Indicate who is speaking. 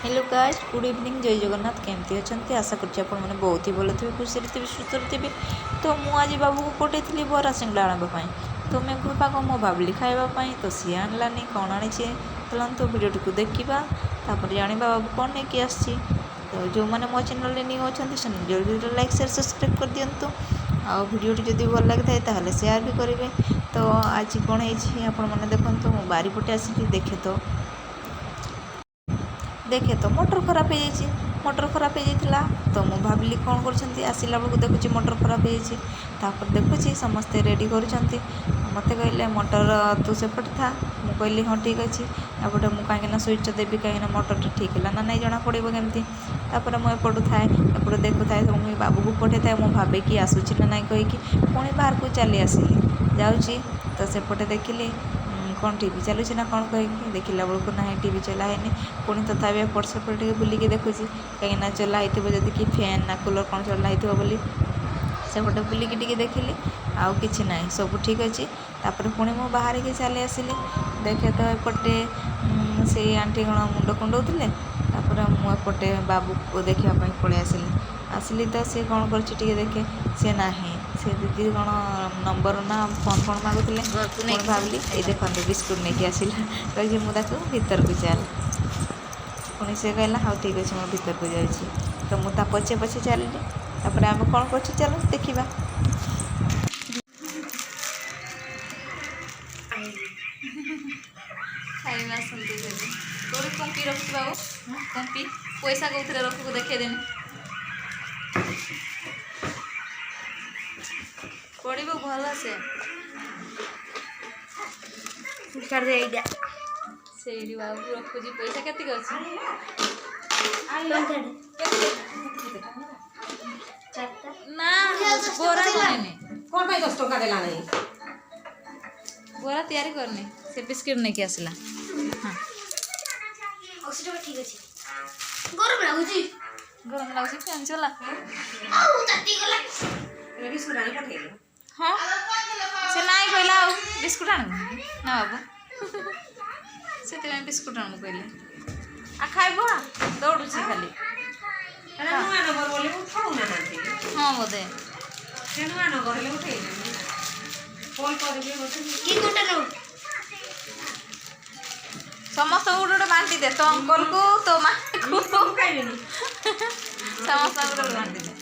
Speaker 1: Hello guys, good evening. जय जगन्नाथ। केमती अच्छे? आशा करछि आपण मैंने बहुत ही भल थे, खुशी थे, सुस्थ थे। तो मुझे आज बाबू को पठेली बरा सिंगड़ा आने तो मैं पाग मो भाविली खावाई तो सी आनलानी कौन आनी चलते भिडियो को देखा तापर जाना बाबू कौन नहीं आसी। तो जो मैंने मो चैनल न्यू अच्छा जल्दी जल्दी लाइक शेयर सब्सक्राइब कर दिंतु। आ भिडियोटी जब भल लगी था सेयार भी करेंगे। तो आज कौन है आपण मैंने देखो मो बारीपटे आसिक देखे तो मोटर खराब हो जाए। मोटर खराब हो जाता तो मुझे भाविली कौन कर आसला बेलू देखुची मोटर खराब हो जापर देखुची समस्ते रेडी कर मत कहले मोटर तू सेपटे था। मुझे कहली हाँ ठीक अच्छे एपटे मुझे कहीं स्विच देवी कहीं मोटर ठीक है ना नहीं जना पड़ो केमती। मुझे एपटू थाए एपटे देखु थाए तो मुझे बाबू को पठे थाए मुझे भावे कि आसूची ना नहीं कहीकि पुणी बाहर को चली आसिली जाऊँगी तो सेपटे देखिली कौन टीवी चलुँ ना कौन कहीकि देखला बेलू ना टीवी चलाएनी पुणी तथापि एपट सेपट बुलिकी देखुची कहीं चलाई जदि कि फैन ना कूलर कौन चलाई बोली सेपटे बुलिकी टी देखिली आउ कि ना सब ठीक अच्छे। तापर पुणी मु बाहर के चली आसिली देखे तो एपटे से आंटी कौन मुंड कुंडौले मुझे बाबू को देखापी पलि आसिली तो सी कौन कर देखे सी ना से दीदी कौन नंबर ना फोन कौन मागुले भाविली ये देखते बिस्कुट नहीं आसला कही मुझे भीतर को चल पुणी से कहला हाँ ठीक अच्छे मैं भीतर को जाऊँगी तो मुझे पछे पछे चलि आम कौन कर चलो देखा। खाଇବା तोर कंपी रखी बाबू कंपी पैसा कौन रखू देखेदेनी पड़ो भल से से बाबू रखुची पैसा केत अच्छे ना बोरा कौन 10 टका देला नहीं बोरा तैयारी करनी से बिस्किट नहीं आसला। हाँ
Speaker 2: ठीक अच्छे गरम लगुची
Speaker 1: फैन चला हाँ से ना कहला बिस्कुट आण ना बाबू से बिस्कुट आण कहले आ खाइब दौड़ू खाली हाँ बोधे समस्त गोटे गोटे बांटी दे तो अंकल को तो माँ को समस्त गोटे बांटी दे